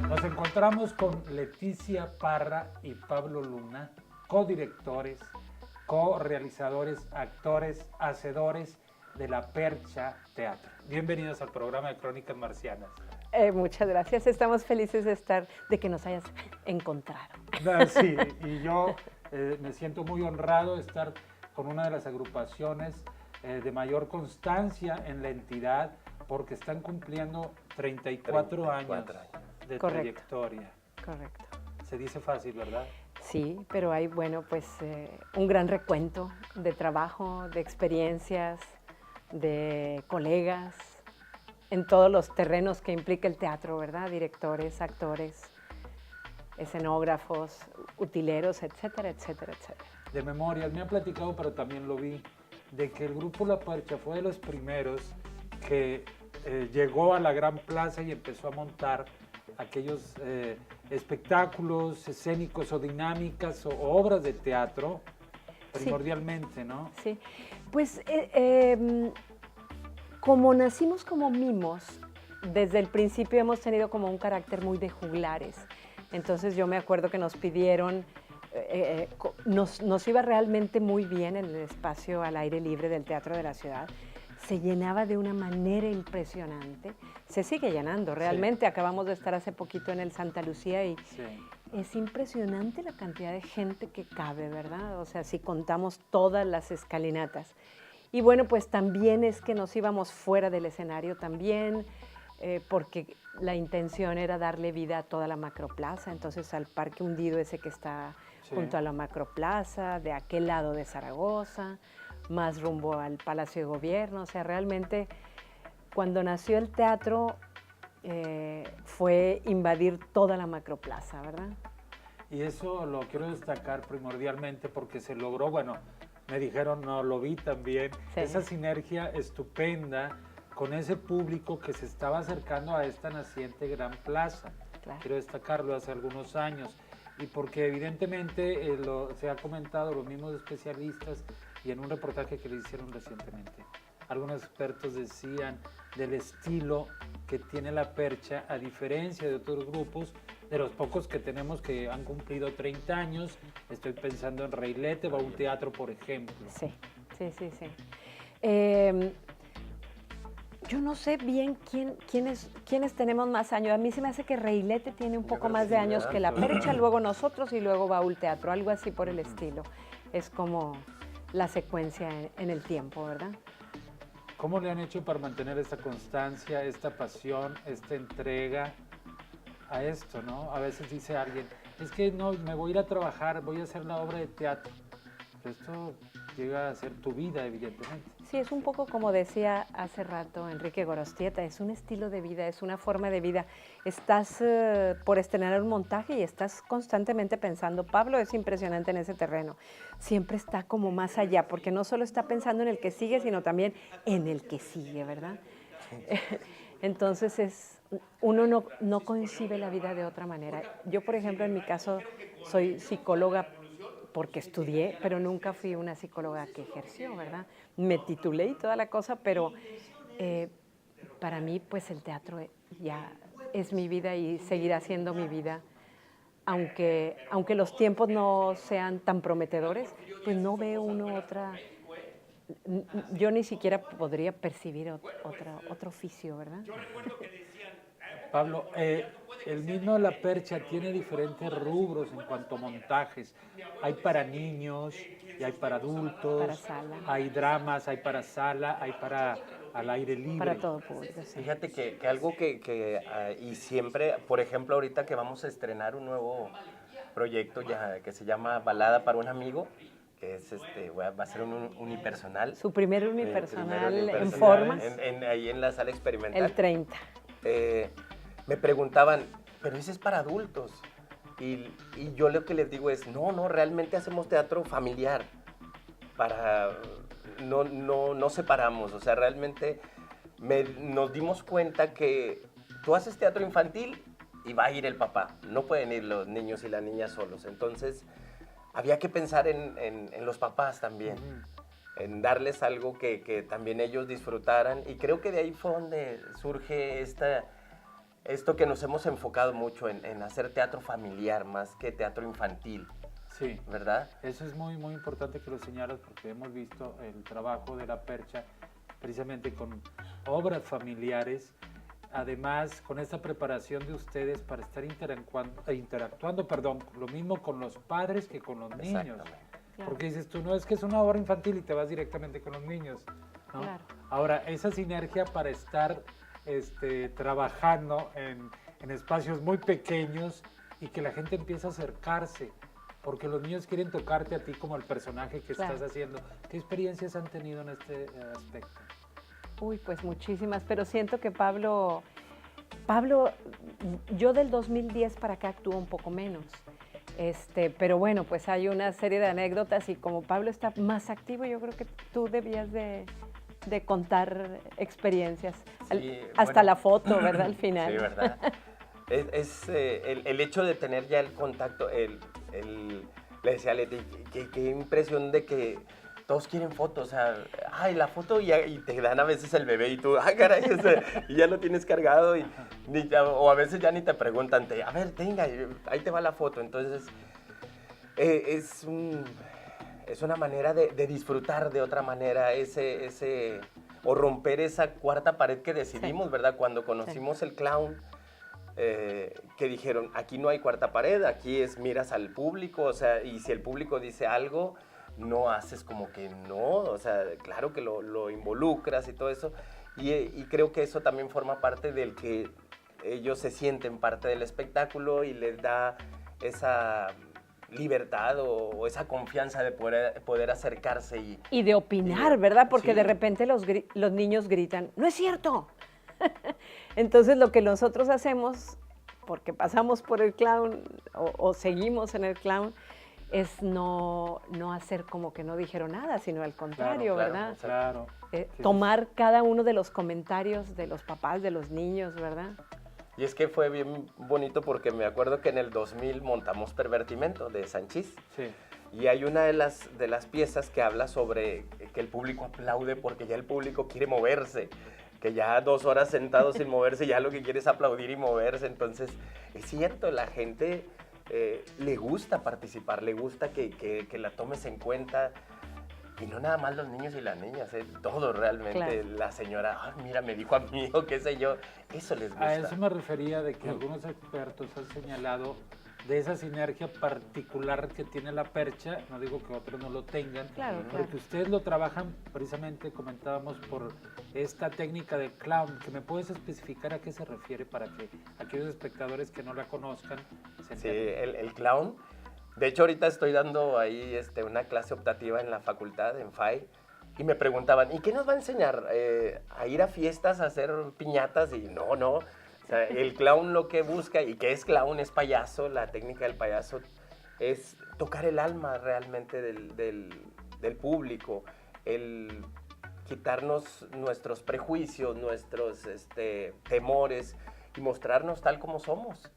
Nos encontramos con Leticia Parra y Pablo Luna, codirectores, co-realizadores, actores, hacedores de La Percha Teatro. Bienvenidos al programa de Crónicas Marcianas. Muchas gracias, estamos felices de que nos hayas encontrado. Sí, y yo me siento muy honrado de estar con una de las agrupaciones de mayor constancia en la entidad, porque están cumpliendo 34 años de Correcto. trayectoria. Correcto. Se dice fácil, ¿verdad? Sí, pero hay, bueno, pues un gran recuento de trabajo, de experiencias, de colegas, en todos los terrenos que implica el teatro, ¿verdad? Directores, actores, escenógrafos, utileros, etcétera, etcétera, etcétera. De memorias, me han platicado, pero también lo vi, de que el grupo La Percha fue de los primeros que llegó a la Gran Plaza y empezó a montar aquellos espectáculos escénicos o dinámicas o obras de teatro, primordialmente, ¿no? Sí, pues como nacimos como mimos, desde el principio hemos tenido como un carácter muy de juglares. Entonces yo me acuerdo que nos pidieron, nos iba realmente muy bien en el espacio al aire libre del Teatro de la Ciudad. Se llenaba de una manera impresionante. Se sigue llenando, realmente. Sí. Acabamos de estar hace poquito en el Santa Lucía y Sí. es impresionante la cantidad de gente que cabe, ¿verdad? O sea, si contamos todas las escalinatas. Y bueno, pues también es que nos íbamos fuera del escenario también, porque la intención era darle vida a toda la macroplaza, entonces al Parque Hundido ese que está junto a la macroplaza, de aquel lado de Zaragoza, más rumbo al Palacio de Gobierno. O sea, realmente cuando nació el teatro fue invadir toda la macroplaza, ¿verdad? Y eso lo quiero destacar primordialmente porque se logró, bueno, me dijeron, no, lo vi también, Sí. esa sinergia estupenda con ese público que se estaba acercando a esta naciente Gran Plaza. Claro. Quiero destacarlo hace algunos años. Y porque evidentemente se ha comentado los mismos especialistas y en un reportaje que le hicieron recientemente. Algunos expertos decían del estilo que tiene La Percha, a diferencia de otros grupos, de los pocos que tenemos que han cumplido 30 años. Estoy pensando en Reilete, va a un teatro, por ejemplo. Sí, sí, sí, sí. Yo no sé bien quiénes tenemos más años. A mí se me hace que Reilete tiene un poco más de años que La Percha, luego nosotros y luego Baúl Teatro, algo así por el estilo. Es como la secuencia en el tiempo, ¿verdad? ¿Cómo le han hecho para mantener esta constancia, esta pasión, esta entrega a esto, ¿no? A veces dice alguien, es que no, me voy a ir a trabajar, voy a hacer la obra de teatro. Pero esto llega a ser tu vida, evidentemente. Sí, es un poco como decía hace rato Enrique Gorostieta, es un estilo de vida, es una forma de vida. Estás por estrenar un montaje y estás constantemente pensando. Pablo es impresionante en ese terreno, siempre está como más allá, porque no solo está pensando en el que sigue, sino también en el que sigue, ¿verdad? Entonces uno no concibe la vida de otra manera. Yo, por ejemplo, en mi caso, soy psicóloga porque estudié, pero nunca fui una psicóloga que ejerció, ¿verdad? Me titulé y toda la cosa, pero para mí, pues el teatro ya es mi vida y seguirá siendo mi vida. Aunque los tiempos no sean tan prometedores, pues no veo uno yo ni siquiera podría percibir otro oficio, ¿verdad? Pablo, el mismo La Percha tiene diferentes rubros en cuanto a montajes. Hay para niños y hay para adultos. Para sala. Hay dramas, hay para sala, hay para al aire libre. Para todo público, sí. Fíjate que algo y siempre, por ejemplo, ahorita que vamos a estrenar un nuevo proyecto ya que se llama Balada para un amigo, que es va a ser un unipersonal. Su primer unipersonal en unipersonal forma. Ahí en la sala experimental. El 30. Me preguntaban, pero ese es para adultos. Y yo lo que les digo es, no, realmente hacemos teatro familiar. No separamos, o sea, realmente nos dimos cuenta que tú haces teatro infantil y va a ir el papá, no pueden ir los niños y las niñas solos, entonces había que pensar en los papás también, en darles algo que también ellos disfrutaran, y creo que de ahí fue donde surge esto que nos hemos enfocado mucho en hacer teatro familiar más que teatro infantil. Sí, ¿verdad? Eso es muy, muy importante que lo señalas, porque hemos visto el trabajo de La Percha precisamente con obras familiares, además con esta preparación de ustedes para estar interactuando, lo mismo con los padres que con los niños. Claro. Porque dices tú, no es que es una obra infantil y te vas directamente con los niños, ¿no? Claro. Ahora, esa sinergia para estar trabajando en espacios muy pequeños y que la gente empiece a acercarse, porque los niños quieren tocarte a ti como el personaje que Claro. estás haciendo. ¿Qué experiencias han tenido en este aspecto? Uy, pues muchísimas, pero siento que Pablo, yo del 2010 para acá actúo un poco menos. Pero bueno, pues hay una serie de anécdotas y como Pablo está más activo, yo creo que tú debías de contar experiencias. Sí, Hasta bueno. la foto, ¿verdad? Al final. Sí, ¿verdad? El hecho de tener ya el contacto, le decía a Leti, qué impresión de que todos quieren fotos, o sea, ay, la foto y te dan a veces el bebé y tú, ay, caray, y ya lo tienes cargado o a veces ya ni te preguntan, a ver, tenga, ahí te va la foto. Entonces, es una manera de disfrutar de otra manera o romper esa cuarta pared que decidimos, Sí. ¿verdad? Cuando conocimos el clown, que dijeron, aquí no hay cuarta pared, aquí miras al público, o sea, y si el público dice algo, no haces como que no, o sea, claro que lo involucras y todo eso, y creo que eso también forma parte del que ellos se sienten parte del espectáculo y les da esa libertad o esa confianza de poder acercarse Y de opinar, ¿verdad? Porque sí. de repente los niños gritan, ¡no es cierto! Entonces lo que nosotros hacemos, porque pasamos por el clown o seguimos en el clown, es no hacer como que no dijeron nada, sino al contrario, Claro, ¿verdad? Claro. Tomar cada uno de los comentarios de los papás, de los niños, ¿verdad? Y es que fue bien bonito porque me acuerdo que en el 2000 montamos Pervertimento de Sanchís. Sí. Y hay una de las piezas que habla sobre que el público aplaude porque ya el público quiere moverse, que ya 2 horas sentado sin moverse, ya lo que quiere es aplaudir y moverse. Entonces, es cierto, la gente le gusta participar, le gusta que la tomes en cuenta. Y no nada más los niños y las niñas, todo realmente. Claro. La señora, ay, mira, me dijo a mí o qué sé yo, eso les gusta. A eso me refería de que algunos expertos han señalado de esa sinergia particular que tiene La Percha, no digo que otros no lo tengan, Claro, porque claro. ustedes lo trabajan precisamente, comentábamos, por esta técnica de clown, que me puedes especificar a qué se refiere para que aquellos espectadores que no la conozcan se Sí, enteren. el clown. De hecho, ahorita estoy dando ahí una clase optativa en la facultad, en FAI, y me preguntaban, ¿y qué nos va a enseñar? ¿A ir a fiestas, a hacer piñatas? Y no. O sea, el clown lo que busca, y que es clown, es payaso, la técnica del payaso es tocar el alma realmente del público, el quitarnos nuestros prejuicios, nuestros temores y mostrarnos tal como somos.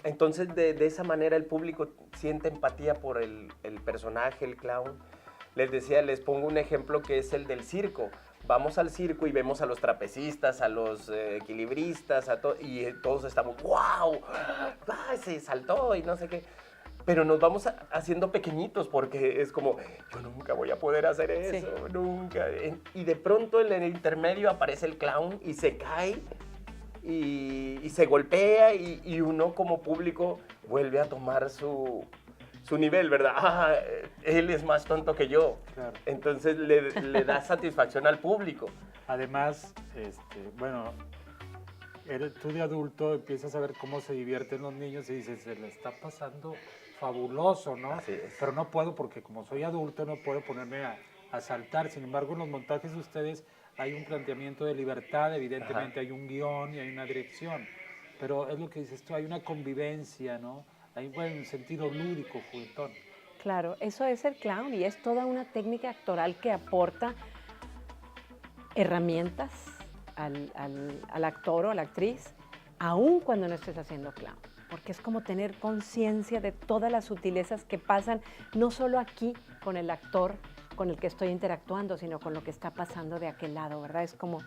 Entonces, de esa manera el público siente empatía por el personaje, el clown. Les decía, les pongo un ejemplo que es el del circo. Vamos al circo y vemos a los trapecistas, a los equilibristas, y todos estamos, ¡wow! ¡Ah, se saltó! Y no sé qué. pero nos vamos haciendo pequeñitos porque es como, yo nunca voy a poder hacer eso, nunca. Y de pronto en el intermedio aparece el clown y se cae y se golpea y uno como público vuelve a tomar su nivel, ¿verdad? Ah, él es más tonto que yo. Claro. Entonces le da satisfacción al público. Además, bueno, tú de adulto empiezas a ver cómo se divierten los niños y dices, se le está pasando fabuloso, ¿no? Así es. Pero no puedo porque como soy adulto no puedo ponerme a saltar. Sin embargo, en los montajes de ustedes hay un planteamiento de libertad, evidentemente hay un guión y hay una dirección. Pero es lo que dices tú, hay una convivencia, ¿no? Hay un sentido lúdico, juguetón. Claro, eso es el clown y es toda una técnica actoral que aporta herramientas al actor o a la actriz, aun cuando no estés haciendo clown. Porque es como tener conciencia de todas las sutilezas que pasan, no solo aquí con el actor con el que estoy interactuando, sino con lo que está pasando de aquel lado, ¿verdad? Es como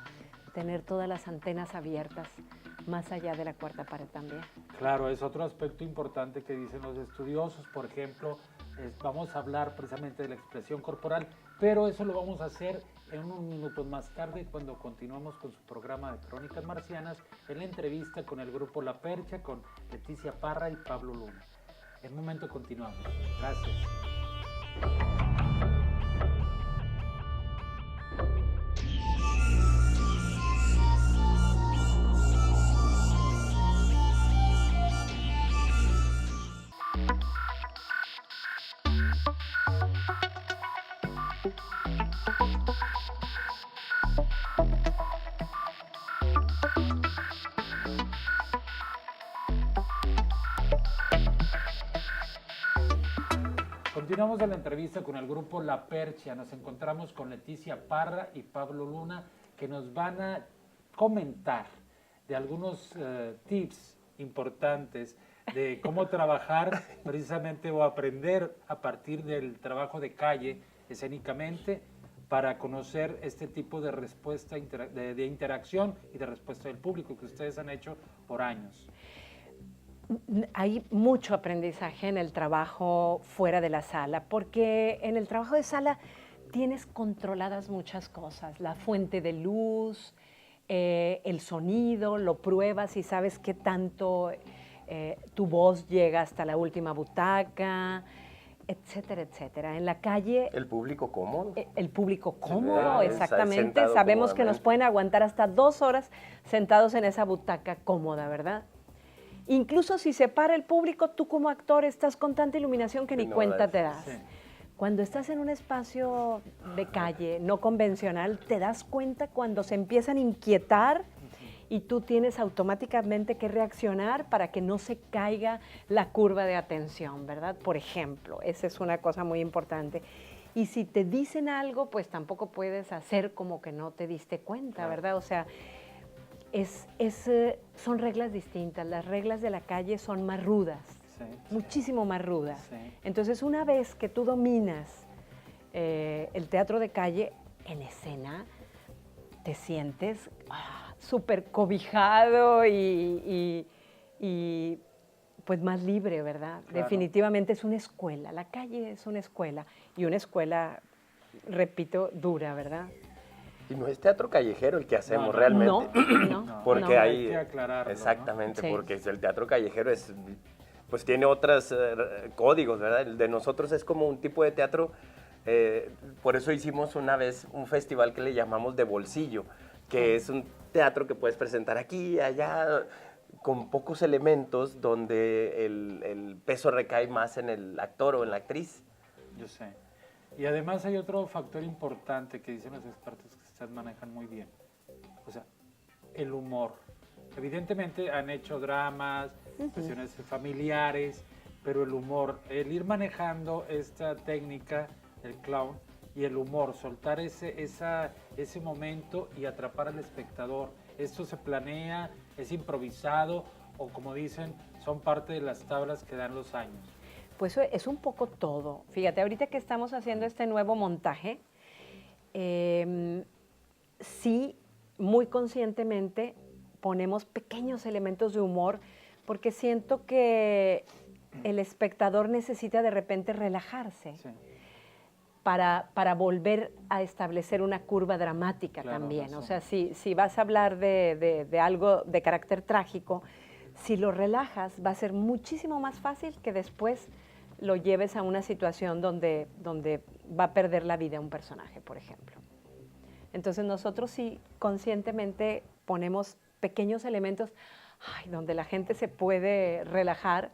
tener todas las antenas abiertas, más allá de la cuarta pared también. Claro, es otro aspecto importante que dicen los estudiosos. Por ejemplo, vamos a hablar precisamente de la expresión corporal, pero eso lo vamos a hacer en unos minutos más tarde cuando continuamos con su programa de Crónicas Marcianas en la entrevista con el grupo La Percha, con Leticia Parra y Pablo Luna. En un momento continuamos. Gracias. Continuamos en la entrevista con el grupo La Percha. Nos encontramos con Leticia Parra y Pablo Luna, que nos van a comentar de algunos tips importantes de cómo trabajar precisamente o aprender a partir del trabajo de calle escénicamente para conocer este tipo de respuesta, de interacción y de respuesta del público que ustedes han hecho por años. Hay mucho aprendizaje en el trabajo fuera de la sala, porque en el trabajo de sala tienes controladas muchas cosas, la fuente de luz, el sonido, lo pruebas y sabes qué tanto tu voz llega hasta la última butaca, etcétera, etcétera. En la calle... El público cómodo. El público cómodo, exactamente. Sentado Sabemos que nos cómodamente. pueden aguantar hasta 2 horas sentados en esa butaca cómoda, ¿verdad? Incluso si se para el público, tú como actor estás con tanta iluminación que ni No, cuenta te das. Sí. Cuando estás en un espacio de calle no convencional, te das cuenta cuando se empiezan a inquietar y tú tienes automáticamente que reaccionar para que no se caiga la curva de atención, ¿verdad? Por ejemplo, esa es una cosa muy importante. Y si te dicen algo, pues tampoco puedes hacer como que no te diste cuenta, ¿verdad? O sea, son reglas distintas. Las reglas de la calle son más rudas, Sí, muchísimo más rudas. Sí. Entonces, una vez que tú dominas el teatro de calle en escena, te sientes súper cobijado y pues más libre, ¿verdad? Claro. Definitivamente es una escuela. La calle es una escuela y una escuela, repito, dura, ¿verdad? Y no es teatro callejero el que hacemos No, realmente. No, Porque no. hay Hay que aclararlo, ¿no? exactamente, Sí. porque el teatro callejero pues tiene otros códigos, ¿verdad? El de nosotros es como un tipo de teatro, por eso hicimos una vez un festival que le llamamos de bolsillo, que es un teatro que puedes presentar aquí, allá, con pocos elementos, donde el peso recae más en el actor o en la actriz. Yo sé. Y además hay otro factor importante que dicen los expertos que ustedes manejan muy bien. O sea, el humor. Evidentemente han hecho dramas, cuestiones familiares, pero el humor, el ir manejando esta técnica, el clown, y el humor, soltar ese momento y atrapar al espectador. ¿Esto se planea, es improvisado o como dicen, son parte de las tablas que dan los años? Pues es un poco todo. Fíjate, ahorita que estamos haciendo este nuevo montaje, sí, muy conscientemente ponemos pequeños elementos de humor, porque siento que el espectador necesita de repente relajarse. Sí. Para volver a establecer una curva dramática Claro, también. razón. O sea, si vas a hablar de algo de carácter trágico, si lo relajas, va a ser muchísimo más fácil que después lo lleves a una situación donde va a perder la vida un personaje, por ejemplo. Entonces nosotros sí conscientemente ponemos pequeños elementos donde la gente se puede relajar,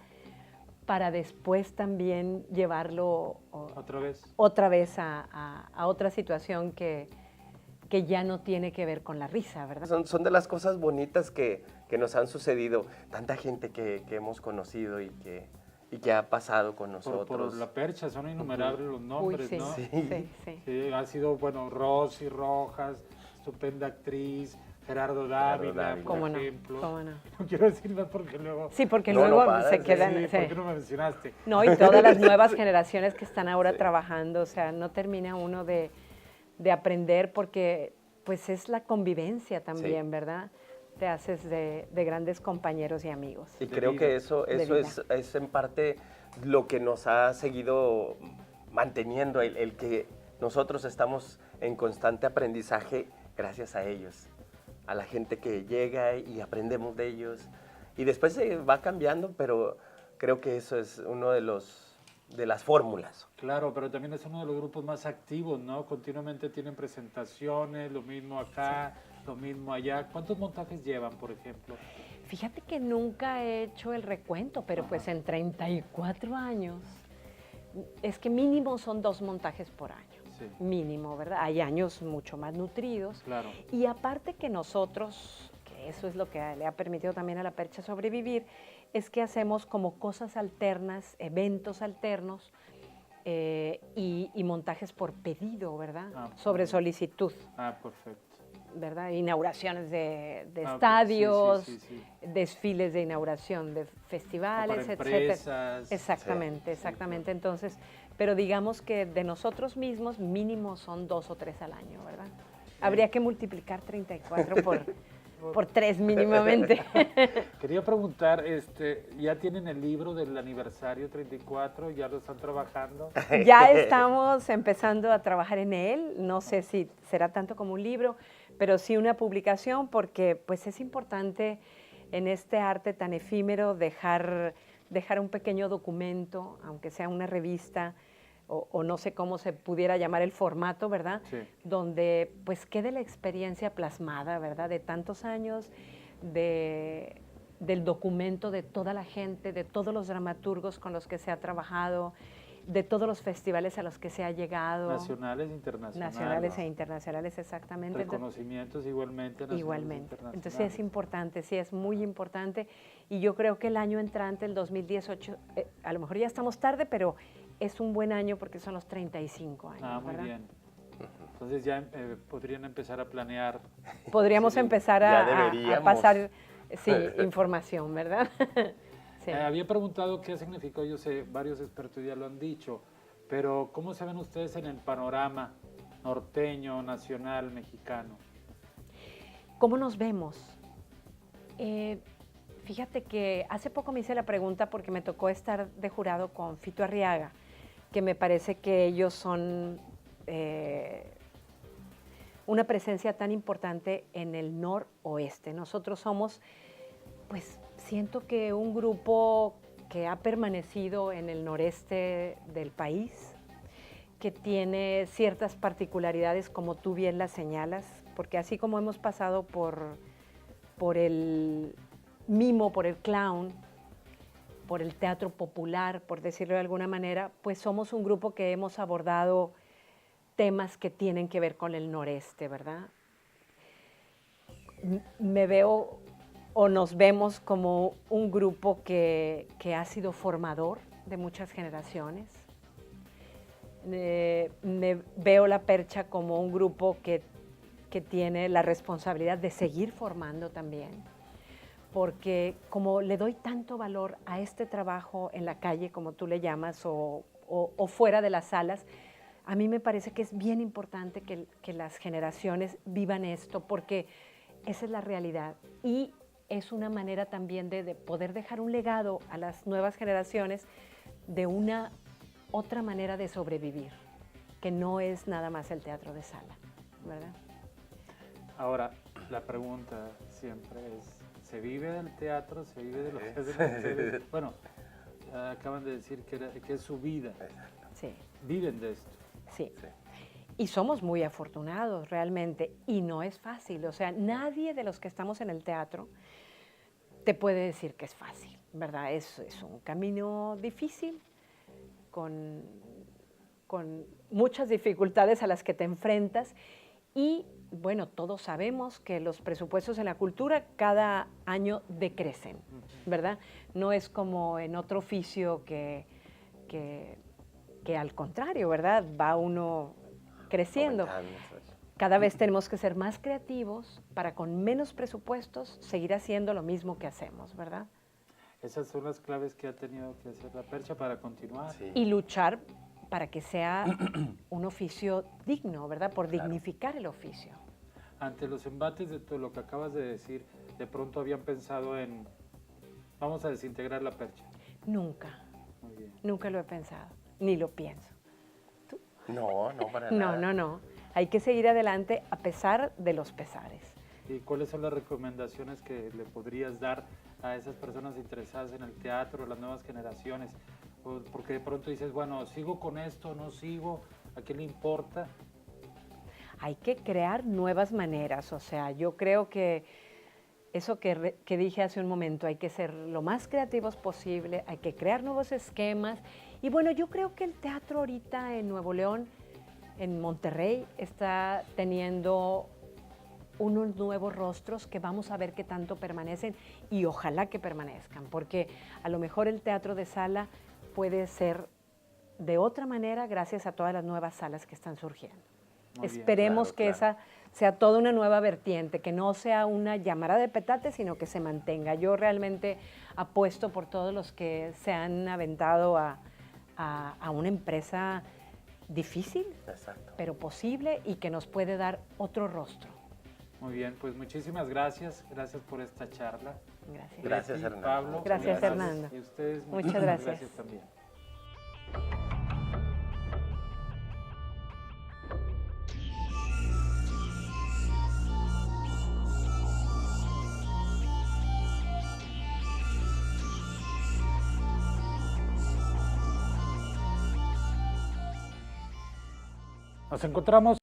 para después también llevarlo otra vez a otra situación que ya no tiene que ver con la risa, ¿verdad? Son de las cosas bonitas que nos han sucedido. Tanta gente que hemos conocido y que ha pasado con nosotros. Por la percha, son innumerables los nombres, Uy, sí, ¿no? sí. Sí, ha sido, bueno, Rosy Rojas, estupenda actriz, Gerardo Dávila, por ¿Cómo no? ejemplo. ¿Cómo no? No quiero decir más porque luego... Sí, porque No, luego no para, se sí, quedan... Sí, sí. ¿por qué no me mencionaste? No, y todas las nuevas generaciones que están ahora trabajando, o sea, no termina uno de aprender porque pues es la convivencia también, Sí. ¿verdad? Te haces de grandes compañeros y amigos. Y creo que eso vida. es en parte lo que nos ha seguido manteniendo, el que nosotros estamos en constante aprendizaje gracias a ellos, a la gente que llega y aprendemos de ellos. Y después se va cambiando, pero creo que eso es uno de las fórmulas. Claro, pero también es uno de los grupos más activos, ¿no? Continuamente tienen presentaciones, lo mismo acá, lo mismo allá. ¿Cuántos montajes llevan, por ejemplo? Fíjate que nunca he hecho el recuento, pero pues en 34 años, es que mínimo son 2 montajes por año. Sí. Mínimo, ¿verdad? Hay años mucho más nutridos. Claro. Y aparte que nosotros, que eso es lo que le ha permitido también a la percha sobrevivir, es que hacemos como cosas alternas, eventos alternos y montajes por pedido, ¿verdad? Sobre solicitud, Perfecto. ¿verdad? Inauguraciones de Ah, estadios, sí. desfiles de inauguración de festivales, Para etcétera. empresas. Exactamente, Sí, exactamente. Entonces, pero digamos que de nosotros mismos mínimo son 2 o 3 al año, ¿verdad? Habría que multiplicar 34 por 3 mínimamente. Quería preguntar, ¿ya tienen el libro del aniversario 34? ¿Ya lo están trabajando? Ya estamos empezando a trabajar en él. No sé si será tanto como un libro, pero sí una publicación, porque pues es importante en este arte tan efímero dejar un pequeño documento, aunque sea una revista, o no sé cómo se pudiera llamar el formato, ¿verdad? Sí. Donde pues quede la experiencia plasmada, ¿verdad? De tantos años, del documento de toda la gente, de todos los dramaturgos con los que se ha trabajado, de todos los festivales a los que se ha llegado. Nacionales e internacionales. Nacionales e internacionales, exactamente. Reconocimientos igualmente nacionales e Igualmente. internacionales. Entonces sí es importante, sí es muy importante. Y yo creo que el año entrante, el 2018, a lo mejor ya estamos tarde, pero es un buen año porque son los 35 años, Muy ¿verdad? bien. Entonces ya podrían empezar a planear. Podríamos Sí, empezar ya a deberíamos. pasar información, ¿verdad? Sí. Había preguntado qué significó, yo sé, varios expertos ya lo han dicho, pero ¿cómo se ven ustedes en el panorama norteño, nacional, mexicano? ¿Cómo nos vemos? Fíjate que hace poco me hice la pregunta porque me tocó estar de jurado con Fito Arriaga, que me parece que ellos son una presencia tan importante en el noroeste. Nosotros somos, pues siento que un grupo que ha permanecido en el noreste del país, que tiene ciertas particularidades, como tú bien las señalas, porque así como hemos pasado por el mimo, por el clown, por el teatro popular, por decirlo de alguna manera, pues somos un grupo que hemos abordado temas que tienen que ver con el noreste, ¿verdad? Me veo o nos vemos como un grupo que ha sido formador de muchas generaciones. Me veo la percha como un grupo que tiene la responsabilidad de seguir formando también, porque como le doy tanto valor a este trabajo en la calle, como tú le llamas, o fuera de las salas, a mí me parece que es bien importante que las generaciones vivan esto, porque esa es la realidad. Y es una manera también de poder dejar un legado a las nuevas generaciones de una otra manera de sobrevivir, que no es nada más el teatro de sala, ¿verdad? Ahora, la pregunta siempre es, ¿se vive del teatro? ¿Se vive de lo que hacen ustedes? Bueno, acaban de decir que es su vida. Sí, Viven de esto. sí. Y somos muy afortunados realmente, y no es fácil. O sea, nadie de los que estamos en el teatro te puede decir que es fácil, ¿verdad? Es un camino difícil, con muchas dificultades a las que te enfrentas. Y bueno, todos sabemos que los presupuestos en la cultura cada año decrecen, ¿verdad? No es como en otro oficio que al contrario, ¿verdad? Va uno creciendo. Cada vez tenemos que ser más creativos para con menos presupuestos seguir haciendo lo mismo que hacemos, ¿verdad? Esas son las claves que ha tenido que hacer la Percha para continuar. Sí. Y luchar para que sea un oficio digno, ¿verdad? Por dignificar el oficio. Ante los embates de todo lo que acabas de decir, de pronto habían pensado en, vamos a desintegrar la Percha. Nunca, Muy bien. nunca lo he pensado, ni lo pienso. No, no para No, nada. no, no. Hay que seguir adelante a pesar de los pesares. ¿Y cuáles son las recomendaciones que le podrías dar a esas personas interesadas en el teatro, las nuevas generaciones? Porque de pronto dices, bueno, ¿sigo con esto? ¿No sigo? ¿A qué le importa? Hay que crear nuevas maneras. O sea, yo creo que eso que dije hace un momento, hay que ser lo más creativos posible, hay que crear nuevos esquemas. Y bueno, yo creo que el teatro ahorita en Nuevo León, en Monterrey, está teniendo unos nuevos rostros que vamos a ver qué tanto permanecen y ojalá que permanezcan, porque a lo mejor el teatro de sala puede ser de otra manera gracias a todas las nuevas salas que están surgiendo. Muy bien, Esperemos claro, que claro. esa sea toda una nueva vertiente, que no sea una llamarada de petate, sino que se mantenga. Yo realmente apuesto por todos los que se han aventado a una empresa difícil, Exacto. pero posible y que nos puede dar otro rostro. Muy bien, pues muchísimas gracias. Gracias por esta charla. Gracias. Gracias, Leti, Hernando. Pablo. Gracias, Hernando. Y ustedes, Muchas muchísimas gracias. también. Nos encontramos